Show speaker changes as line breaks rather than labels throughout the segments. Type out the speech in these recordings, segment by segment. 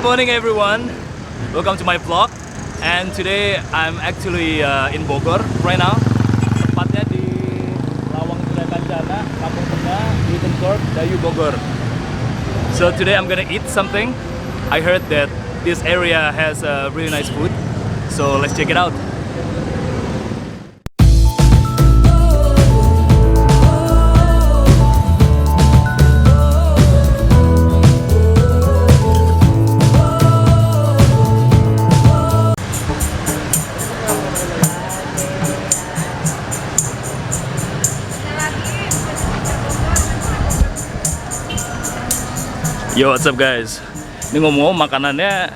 morning everyone, welcome to my vlog. And today I'm actually in Bogor right now. Tepatnya di Lawang Surya Kencana, Kampung Tengah, Eden Court, Dayu, Bogor. So today I'm gonna eat something. I heard that this area has really nice food, so let's check it out. Yo, what's up guys? Ini ngomong makanannya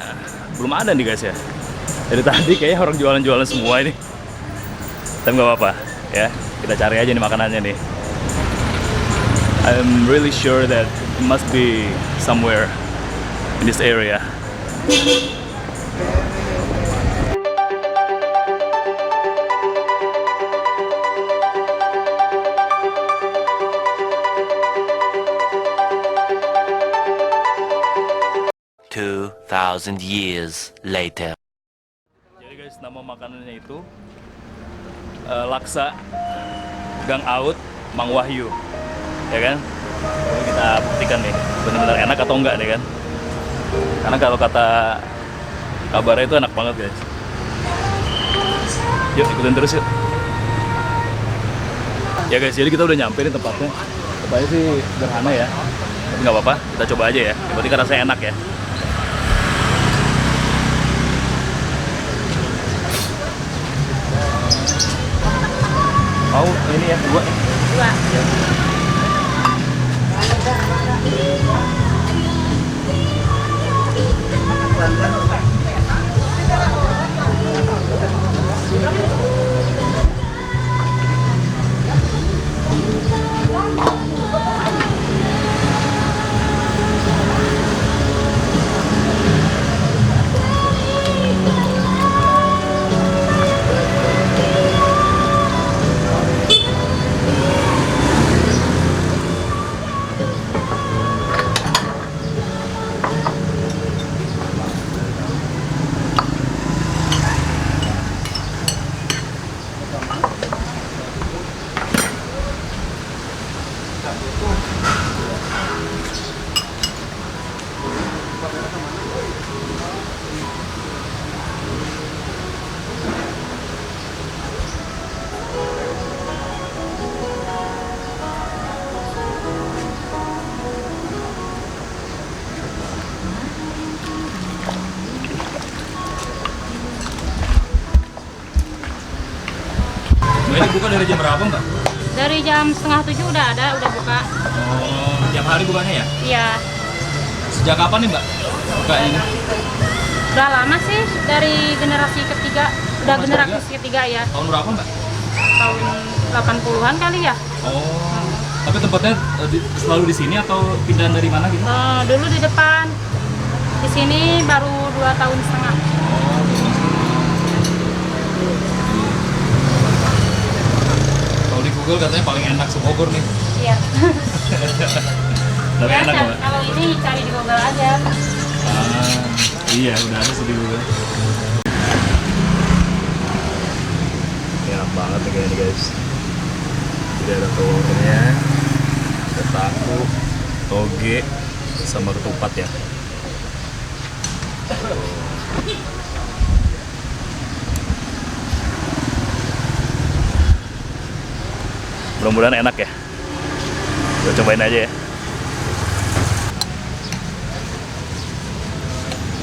belum ada nih guys ya. Dari tadi kayaknya orang jualan-jualan semua ini. Tapi nggak apa-apa ya. Kita cari aja nih makanannya nih. I'm really sure that it must be somewhere in this area.
2,000 years later.
Jadi guys, nama makanannya itu laksa Gang Aut Mang Wahyu, ya kan? Jadi kita buktikan nih, benar-benar enak atau enggak nih kan? Karena kalau kata kabarnya itu enak banget guys. Yuk ikutin terus yuk. Ya guys, jadi kita udah nyampe nih tempatnya. Tempatnya sih sederhana ya, tapi nggak apa-apa, kita coba aja ya. Berarti kan rasanya enak ya. Mau ini ya, dua.
Dua.
Ya. Ini buka dari jam berapa mbak?
Dari jam 6:30 udah ada, udah buka.
Oh, tiap hari bukanya ya?
Iya.
Sejak kapan nih mbak bukanya ini?
Udah lama sih, dari generasi ketiga. Udah
Mas
generasi ketiga ya.
Tahun berapa mbak?
Tahun 80-an kali ya.
Oh, tapi tempatnya selalu di sini atau pindahan dari mana gitu?
Dulu di depan. Di sini baru 2,5 tahun.
Kalau di Google katanya paling enak se-Bogor nih.
Iya.
Tapi
Ya,
enak mbak?
kalau ini cari di Google aja.
Iya, udah ada sih di Google. Ini enak banget nih kayaknya guys. Jadi ada telurnya, ada tahu, toge, sama ketupat ya. Mudah-mudahan enak ya. Kita cobain aja ya.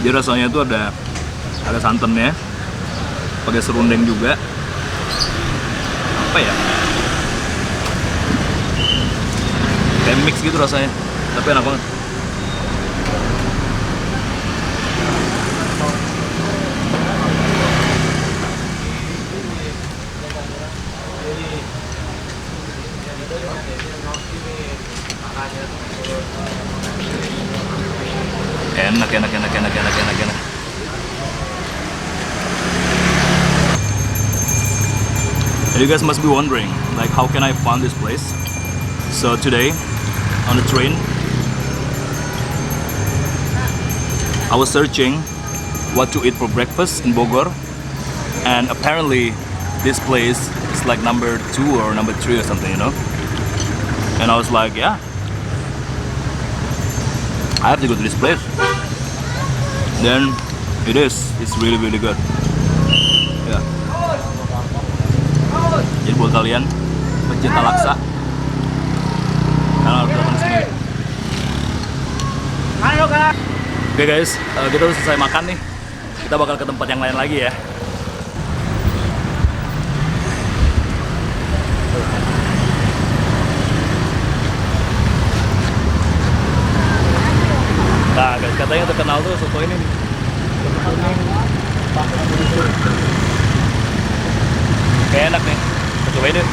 Jadi rasanya itu ada santannya, pakai serundeng juga. Apa ya? Kayak mix gitu rasanya, tapi enak banget. Enak. And you guys must be wondering, like, how can I find this place? So today, on the train, I I was searching what to eat for breakfast in Bogor, and apparently this place is like number 2 or number 3 or something, you know. And I was like, yeah, I have to go to this place. Then it is. It's really really good. Ya. Jadi buat kalian pecinta laksa, kalian harus datang sini. Oke guys, kita udah selesai makan nih. Kita bakal ke tempat yang lain lagi ya. Nah guys, katanya yang terkenal tuh soto ini nih. Soto kuning, pakai bumbu. Kayak enak nih. Kita cobain deh.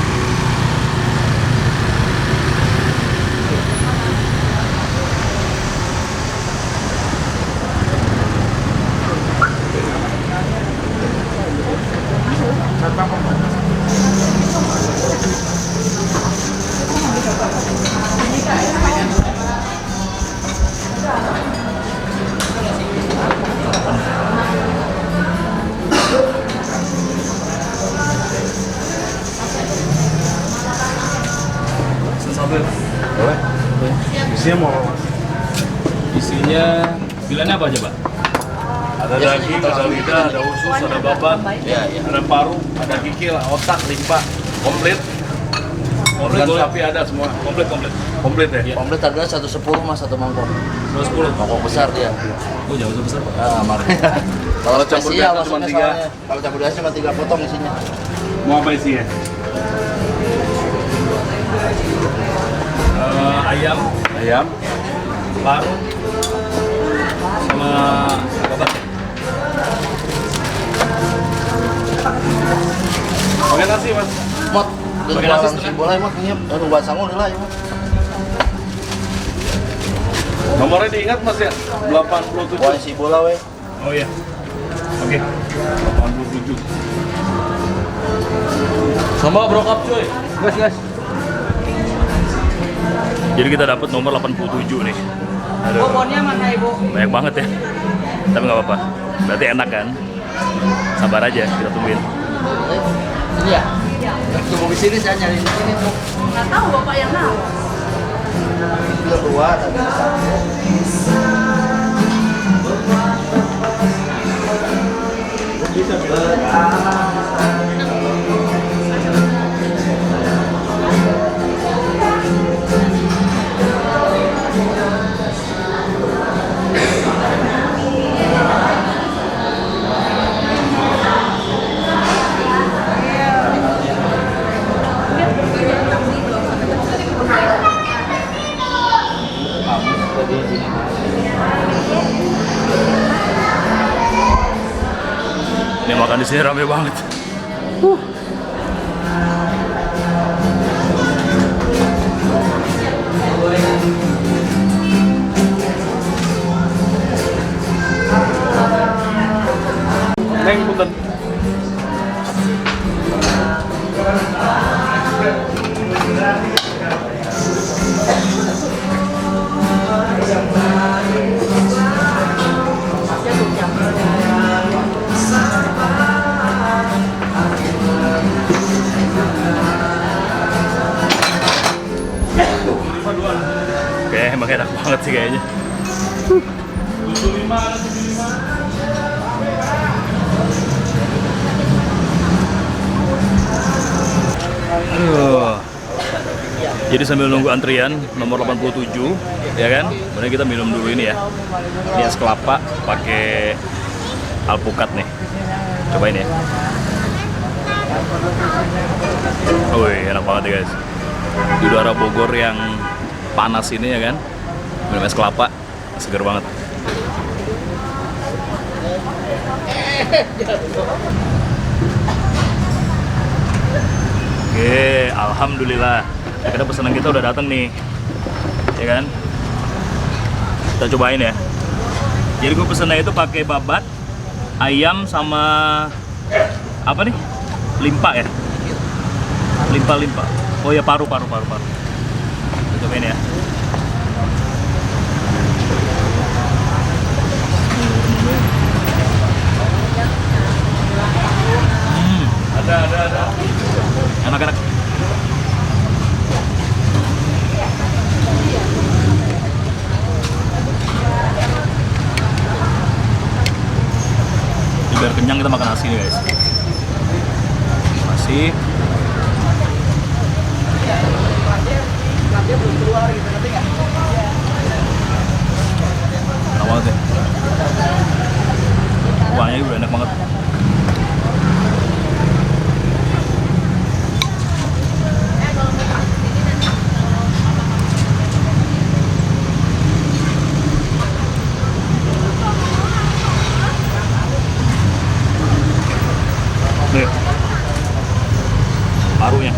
Boleh?
Isinya mau
Isinya pilihannya apa aja, Pak?
ada daging, ada lidah, ada usus, ada babat, ada paru, ada kikil, otak, limpa, komplit. Organ sapi ada semua.
Komplit.
Komplit ya?
Iya.
Komplit harganya 110 mas, satu mangkok.
110.
Mangkok besar dia.
Oh, jauh besar, Pak.
Nah, makanya. Kalau
Kalau campur
spesial
biasa cuma
maksudnya
3.
soalnya. Kalau campur biasa cuma 3 potong isinya.
Mau apa isinya?
Ayam,
Ayam,
paru, sama babat.
pakai nasi mas.
Mot, dan
Pakai nasi
jualan
setengah.
si bola mot ini anu buat sanggup lah ya. Mot.
Nomornya diingat mas ya? 87.
Buat si bola we.
Oh iya. Oke.
87.
Sama brokap cuy.
Gas.
Jadi kita dapat nomor 87 nih. Aduh.
Bobornya mana ibu?
Banyak banget ya. Tapi nggak apa-apa. Berarti enak kan? Sabar aja, kita tungguin.
Ini ya. Tunggu di sini saya nyari di sini tuh.
Nggak tahu bapak yang tahu.
Dia keluar tadi.
Ini makan di sini rame banget.
Neng punten.
Oke, emang enak banget sih kayaknya.
75 ada 75.
Aduh. Jadi sambil nunggu antrian nomor 87, ya kan? Kemudian kita minum dulu ini ya. Ini es kelapa pakai alpukat nih. Cobain ya. Wih, enak banget ya guys. Di udara Bogor yang panas ini ya kan. Minum es kelapa, seger banget. Oke, alhamdulillah. Akhirnya pesanan kita udah datang nih, ya kan? Kita cobain ya. Jadi gue pesennya itu pakai babat, ayam sama apa nih? Limpa ya? Limpa. Oh ya paru. Kita cobain ya.
Ada.
Enak-enak. Biar kenyang kita makan nasi nih guys. Nasi. Awal deh. Kuahnya udah enak banget. Nih, parunya.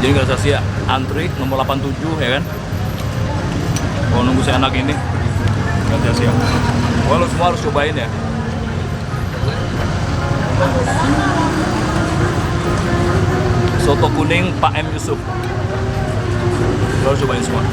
Jadi nggak usah sih antri nomor 87 ya kan. Kalau nunggu seenak ini nggak usah sih. Lo semua harus cobain ya. Soto kuning Pak M Yusuf. Lo harus cobain semua.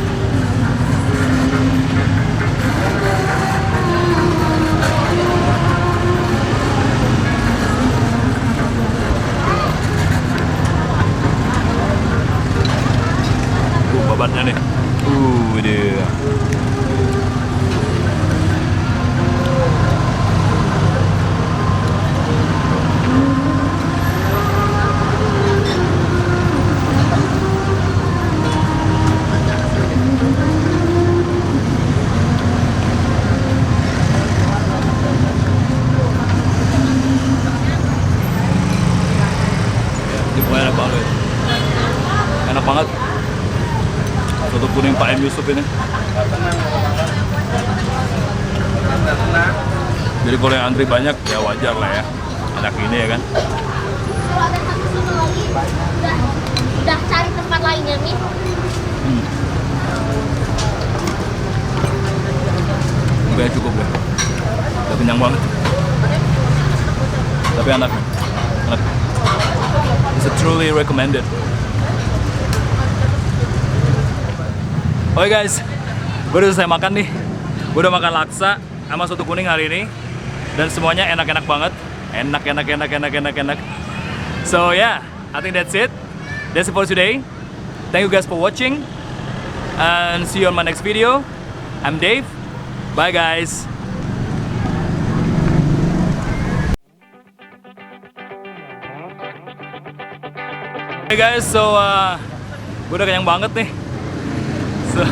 Babatnya nih. Dia. Ini pokoknya enak banget. Enak banget. Soto kuning Pak M Yusuf ini. Jadi kalau yang antri banyak ya wajar lah ya. Anak ini ya kan.
Kalau ada satu soto lagi, udah cari tempat lainnya nih.
Udah cukup ya. Udah kenyang banget. Tapi enak. Enak. It's a truly recommended. Oke guys, gue udah selesai makan nih. Gue udah makan laksa sama soto kuning hari ini. Dan semuanya enak-enak banget. Enak. So yeah, I think that's it. That's it for today. Thank you guys for watching. And see you on my next video. I'm Dave. Bye guys. Hey guys, so gue udah kenyang banget nih. So